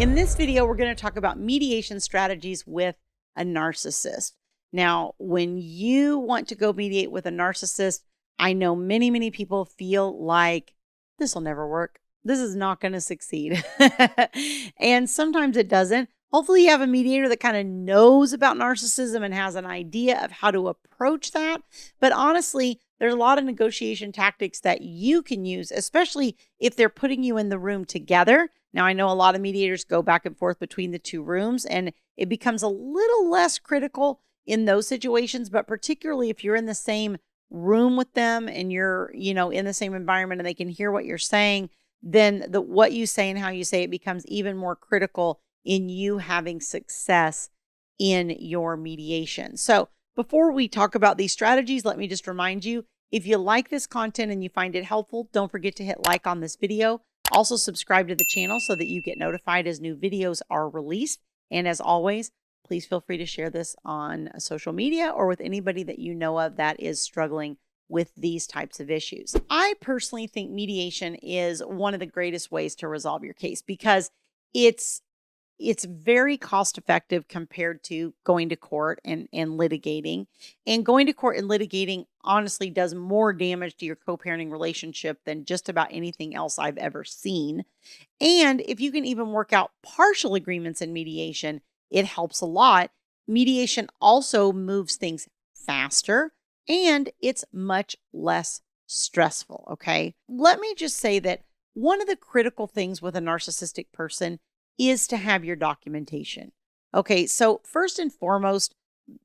In this video, we're going to talk about mediation strategies with a narcissist. Now, when you want to go mediate with a narcissist, I know many people feel like this will never work. This is not going to succeed. And sometimes it doesn't. Hopefully you have a mediator that kind of knows about narcissism and has an idea of how to approach that. But honestly, there's a lot of negotiation tactics that you can use, especially if they're putting you in the room together. Now, I know a lot of mediators go back and forth between the two rooms, and it becomes a little less critical in those situations, but particularly if you're in the same room with them and you're, in the same environment and they can hear what you're saying, then what you say and how you say it becomes even more critical in you having success in your mediation. So before we talk about these strategies, let me just remind you, if you like this content and you find it helpful, don't forget to hit like on this video. Also subscribe to the channel so that you get notified as new videos are released. And as always, please feel free to share this on social media or with anybody that you know of that is struggling with these types of issues. I personally think mediation is one of the greatest ways to resolve your case because it's very cost effective compared to going to court and litigating. And going to court and litigating honestly does more damage to your co-parenting relationship than just about anything else I've ever seen. And if you can even work out partial agreements in mediation, it helps a lot. Mediation also moves things faster and it's much less stressful, okay? Let me just say that one of the critical things with a narcissistic person is to have your documentation. Okay, so first and foremost,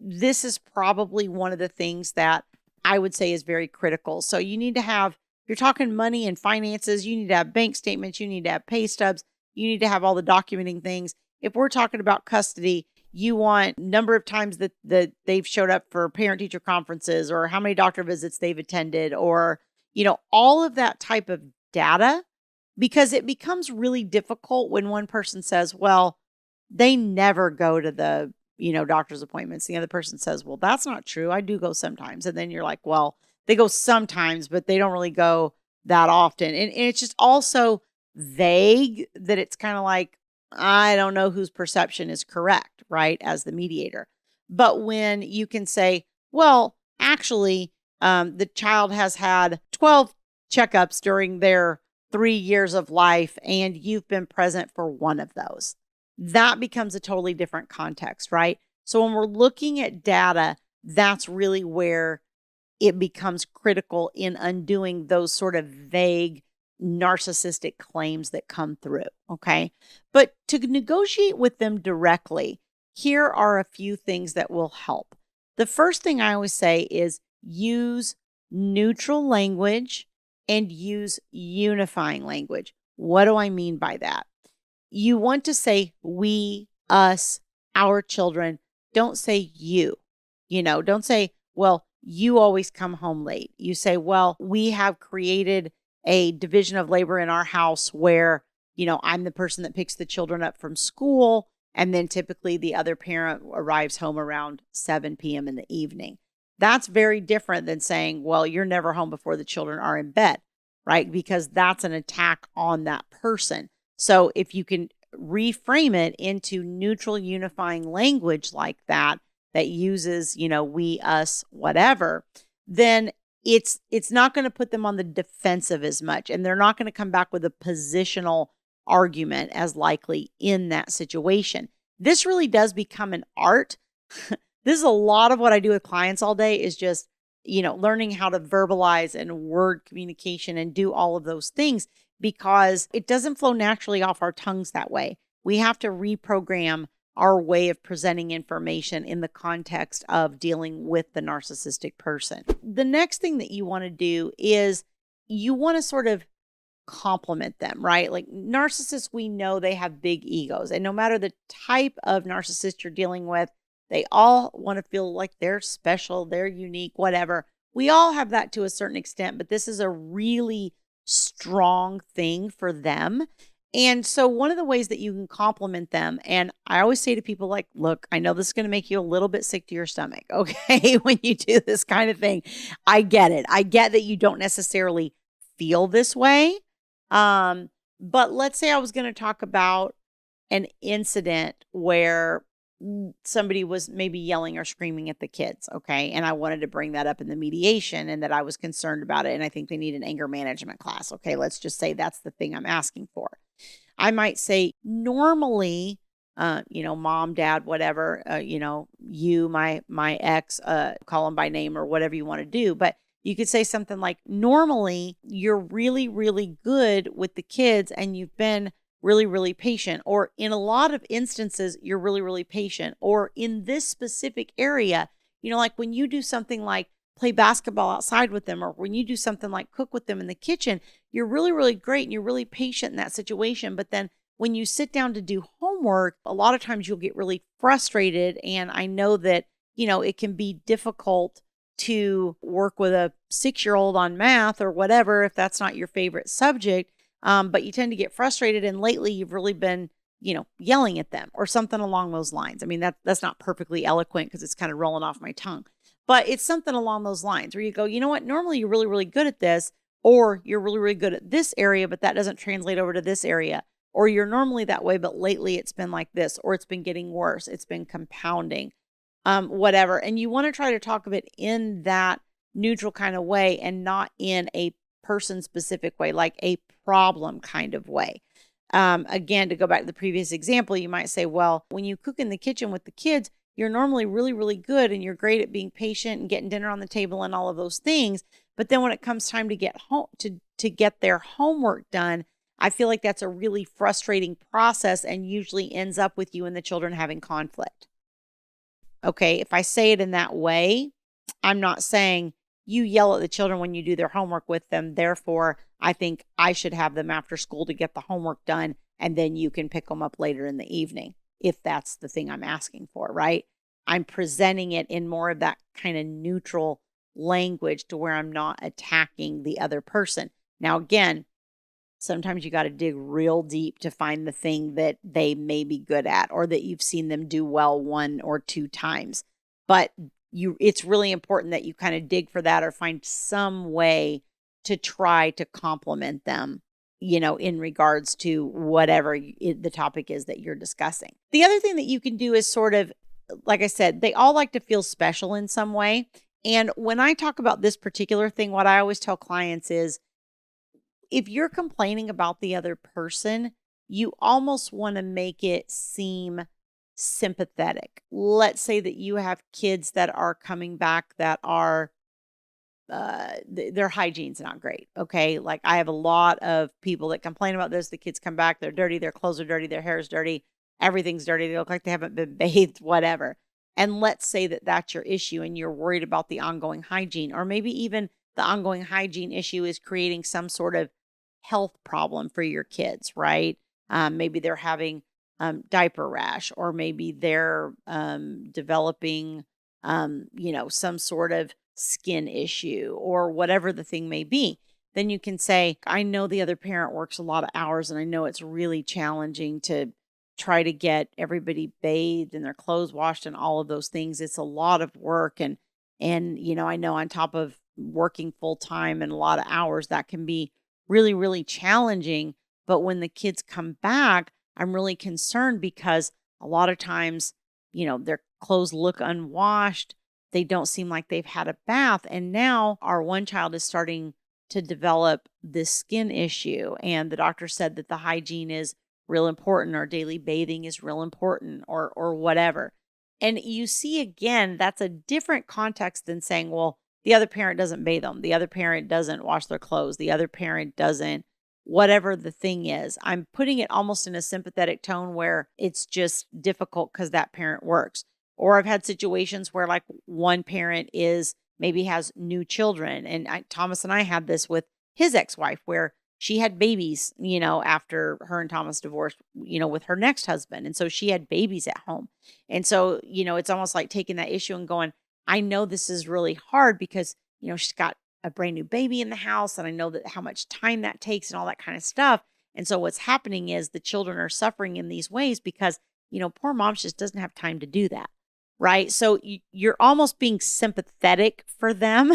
this is probably one of the things that I would say is very critical. So you need to have, if you're talking money and finances, you need to have bank statements, you need to have pay stubs, you need to have all the documenting things. If we're talking about custody, you want number of times that they've showed up for parent-teacher conferences or how many doctor visits they've attended or, all of that type of data. Because it becomes really difficult when one person says, well, they never go to the, doctor's appointments. The other person says, well, that's not true. I do go sometimes. And then you're like, well, they go sometimes, but they don't really go that often. And it's just also vague that it's kind of like, I don't know whose perception is correct, right? As the mediator. But when you can say, well, actually, the child has had 12 checkups during their 3 years of life, and you've been present for one of those. That becomes a totally different context, right? So when we're looking at data, that's really where it becomes critical in undoing those sort of vague narcissistic claims that come through, okay? But to negotiate with them directly, here are a few things that will help. The first thing I always say is use neutral language and use unifying language. What do I mean by that? You want to say we, us, our children. Don't say you. Don't say, well, you always come home late. You say, well, we have created a division of labor in our house where, I'm the person that picks the children up from school. And then typically the other parent arrives home around 7 p.m. in the evening. That's very different than saying, well, you're never home before the children are in bed, right? Because that's an attack on that person. So if you can reframe it into neutral unifying language like that uses, we, us, whatever, then it's not going to put them on the defensive as much. And they're not going to come back with a positional argument as likely in that situation. This really does become an art. This is a lot of what I do with clients all day is just, learning how to verbalize and word communication and do all of those things because it doesn't flow naturally off our tongues that way. We have to reprogram our way of presenting information in the context of dealing with the narcissistic person. The next thing that you want to do is you want to sort of compliment them, right? Like narcissists, we know they have big egos, and no matter the type of narcissist you're dealing with, they all want to feel like they're special, they're unique, whatever. We all have that to a certain extent, but this is a really strong thing for them. And so one of the ways that you can compliment them, and I always say to people like, look, I know this is going to make you a little bit sick to your stomach, okay? When you do this kind of thing, I get it. I get that you don't necessarily feel this way. But let's say I was going to talk about an incident where somebody was maybe yelling or screaming at the kids, okay? And I wanted to bring that up in the mediation and that I was concerned about it. And I think they need an anger management class. Okay, let's just say that's the thing I'm asking for. I might say, normally, mom, dad, whatever, you, my ex, call them by name or whatever you want to do. But you could say something like, normally you're really, really good with the kids and you've been really, really patient. Or in a lot of instances, you're really, really patient. Or in this specific area, like when you do something like play basketball outside with them, or when you do something like cook with them in the kitchen, you're really, really great and you're really patient in that situation. But then when you sit down to do homework, a lot of times you'll get really frustrated. And I know that, it can be difficult to work with a 6-year-old on math or whatever, if that's not your favorite subject. But you tend to get frustrated. And lately you've really been, yelling at them or something along those lines. I mean, that's not perfectly eloquent because it's kind of rolling off my tongue, but it's something along those lines where you go, you know what, normally you're really, really good at this, or you're really, really good at this area, but that doesn't translate over to this area. Or you're normally that way, but lately it's been like this, or it's been getting worse. It's been compounding, whatever. And you want to try to talk of it in that neutral kind of way and not in a person specific way, like a problem kind of way. Again, to go back to the previous example, you might say, well, when you cook in the kitchen with the kids, you're normally really, really good and you're great at being patient and getting dinner on the table and all of those things. But then when it comes time to get home to get their homework done, I feel like that's a really frustrating process and usually ends up with you and the children having conflict. Okay, if I say it in that way, I'm not saying you yell at the children when you do their homework with them. Therefore, I think I should have them after school to get the homework done, and then you can pick them up later in the evening, if that's the thing I'm asking for, right? I'm presenting it in more of that kind of neutral language to where I'm not attacking the other person. Now, again, sometimes you got to dig real deep to find the thing that they may be good at or that you've seen them do well 1 or 2 times. But it's really important that you kind of dig for that or find some way to try to compliment them, in regards to whatever the topic is that you're discussing. The other thing that you can do is sort of, like I said, they all like to feel special in some way. And when I talk about this particular thing, what I always tell clients is, if you're complaining about the other person, you almost want to make it seem sympathetic. Let's say that you have kids that are coming back that are, their hygiene's not great. Okay. Like I have a lot of people that complain about this. The kids come back, they're dirty, their clothes are dirty, their hair is dirty, everything's dirty. They look like they haven't been bathed, whatever. And let's say that that's your issue and you're worried about the ongoing hygiene, or maybe even the ongoing hygiene issue is creating some sort of health problem for your kids, right? Maybe they're having diaper rash, or maybe they're developing, some sort of skin issue or whatever the thing may be. Then you can say, I know the other parent works a lot of hours and I know it's really challenging to try to get everybody bathed and their clothes washed and all of those things. It's a lot of work. And I know on top of working full time and a lot of hours, that can be really, really challenging. But when the kids come back, I'm really concerned because a lot of times, their clothes look unwashed. They don't seem like they've had a bath. And now our one child is starting to develop this skin issue. And the doctor said that the hygiene is real important, or daily bathing is real important, or whatever. And you see, again, that's a different context than saying, well, the other parent doesn't bathe them, the other parent doesn't wash their clothes, the other parent doesn't, whatever the thing is. I'm putting it almost in a sympathetic tone where it's just difficult because that parent works. Or I've had situations where like one parent maybe has new children. And Thomas and I had this with his ex-wife where she had babies, after her and Thomas divorced, with her next husband. And so she had babies at home. And so, it's almost like taking that issue and going, I know this is really hard because, she's got a brand new baby in the house. And I know that how much time that takes and all that kind of stuff. And so what's happening is the children are suffering in these ways because, poor mom just doesn't have time to do that. Right. So you're almost being sympathetic for them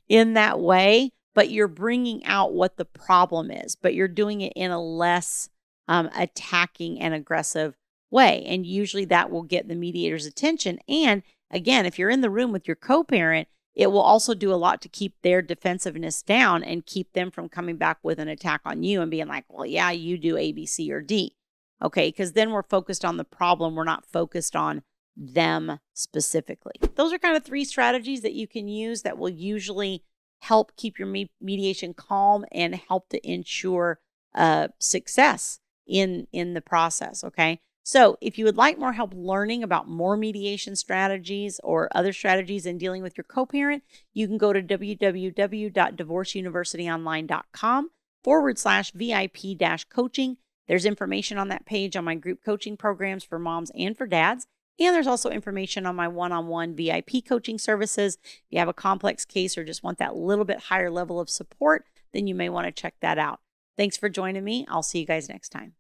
in that way, but you're bringing out what the problem is, but you're doing it in a less attacking and aggressive way. And usually that will get the mediator's attention. And again, if you're in the room with your co-parent, it will also do a lot to keep their defensiveness down and keep them from coming back with an attack on you and being like, well, yeah, you do A, B, C, or D. Okay, because then we're focused on the problem. We're not focused on them specifically. Those are kind of 3 strategies that you can use that will usually help keep your mediation calm and help to ensure success in the process. Okay. So if you would like more help learning about more mediation strategies or other strategies in dealing with your co-parent, you can go to www.divorceuniversityonline.com/VIP-coaching. There's information on that page on my group coaching programs for moms and for dads. And there's also information on my one-on-one VIP coaching services. If you have a complex case or just want that little bit higher level of support, then you may want to check that out. Thanks for joining me. I'll see you guys next time.